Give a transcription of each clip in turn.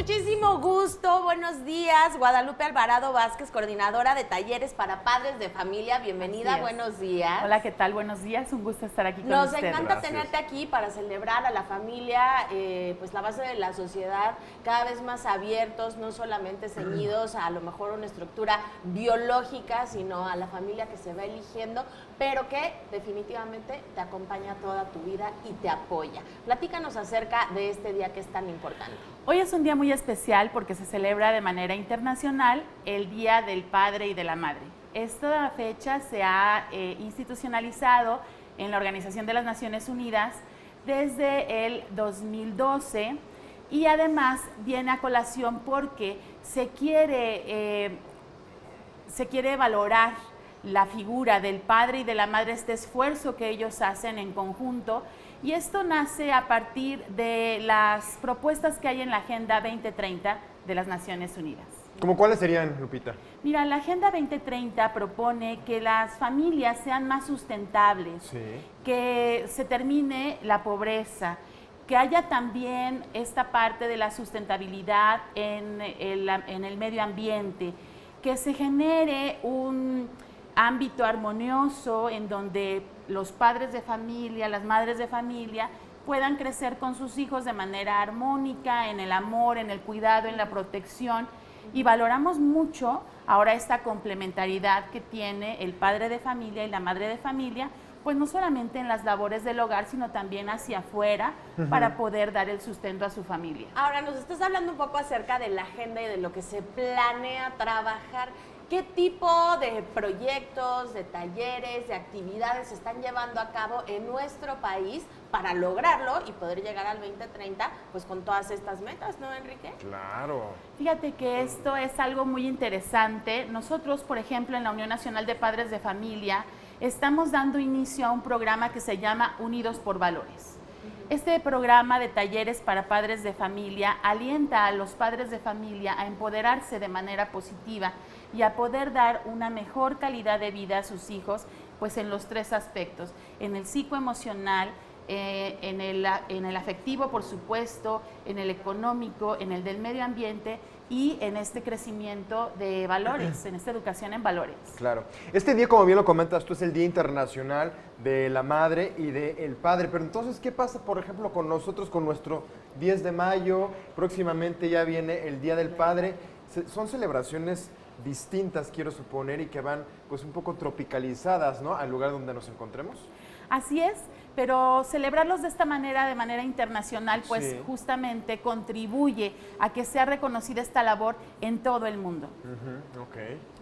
muchísimo gusto. Buenos días, Guadalupe Alvarado Vázquez, coordinadora de talleres para padres de familia. Bienvenida, buenos días. Hola, ¿qué tal? Buenos días, un gusto estar aquí con Nos ustedes. encanta tenerte aquí para celebrar a la familia, pues la base de la sociedad, cada vez más abiertos, no solamente ceñidos a lo mejor una estructura biológica, sino a la familia que se va eligiendo, pero que definitivamente te acompaña toda tu vida y te apoya. Platícanos acerca de este día que es tan importante. Hoy es un día muy especial porque se celebra de manera internacional el Día del Padre y de la Madre. Esta fecha se ha institucionalizado en la Organización de las Naciones Unidas desde el 2012 y además viene a colación porque se quiere valorar la figura del padre y de la madre, este esfuerzo que ellos hacen en conjunto, y esto nace a partir de las propuestas que hay en la Agenda 2030 de las Naciones Unidas. ¿Cómo cuáles serían, Lupita? Mira, la Agenda 2030 propone que las familias sean más sustentables, Sí. que se termine la pobreza, que haya también esta parte de la sustentabilidad en el medio ambiente, que se genere un ámbito armonioso en donde los padres de familia, las madres de familia puedan crecer con sus hijos de manera armónica, en el amor, en el cuidado, en la protección. Y valoramos mucho ahora esta complementariedad que tiene el padre de familia y la madre de familia, pues no solamente en las labores del hogar, sino también hacia afuera para poder dar el sustento a su familia. Ahora nos estás hablando un poco acerca de la agenda y de lo que se planea trabajar. ¿Qué tipo de proyectos, de talleres, de actividades se están llevando a cabo en nuestro país para lograrlo y poder llegar al 2030 pues con todas estas metas, ¿no, Enrique? Claro. Fíjate que esto es algo muy interesante. Nosotros, por ejemplo, en la Unión Nacional de Padres de Familia, estamos dando inicio a un programa que se llama Unidos por Valores. Este programa de talleres para padres de familia alienta a los padres de familia a empoderarse de manera positiva y a poder dar una mejor calidad de vida a sus hijos, pues en los tres aspectos, en el psicoemocional, en el afectivo, por supuesto, en el económico, en el del medio ambiente y en este crecimiento de valores, en esta educación en valores. Claro. Este día, como bien lo comentas tú, es el Día Internacional de la Madre y del Padre. Pero entonces, ¿qué pasa, por ejemplo, con nosotros, con nuestro 10 de mayo? Próximamente ya viene el Día del Padre. Son celebraciones distintas, quiero suponer, y que van pues un poco tropicalizadas, ¿no?, al lugar donde nos encontremos. Así es, pero celebrarlos de esta manera, de manera internacional, pues Sí. justamente contribuye a que sea reconocida esta labor en todo el mundo. Ok.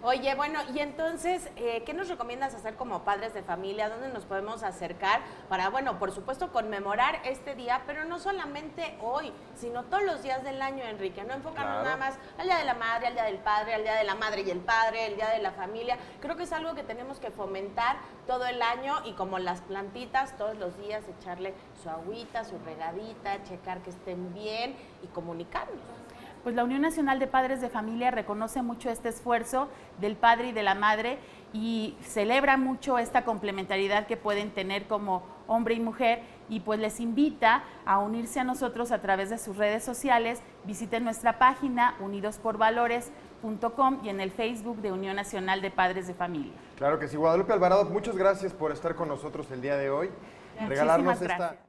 Oye, bueno, y entonces, ¿qué nos recomiendas hacer como padres de familia? ¿Dónde nos podemos acercar para, bueno, por supuesto, conmemorar este día, pero no solamente hoy, sino todos los días del año, Enrique? No enfocarnos nada más al Día de la Madre, al Día del Padre, al Día de la Madre y el Padre, el Día de la Familia. Creo que es algo que tenemos que fomentar todo el año y como las plantitas, todos los días echarle su agüita, su regadita, checar que estén bien y comunicarnos. Pues la Unión Nacional de Padres de Familia reconoce mucho este esfuerzo del padre y de la madre y celebra mucho esta complementariedad que pueden tener como hombre y mujer, y pues les invita a unirse a nosotros a través de sus redes sociales. Visiten nuestra página unidosporvalores.com y en el Facebook de Unión Nacional de Padres de Familia. Claro que sí. Guadalupe Alvarado, muchas gracias por estar con nosotros el día de hoy. Muchísimas Regalarnos gracias. esta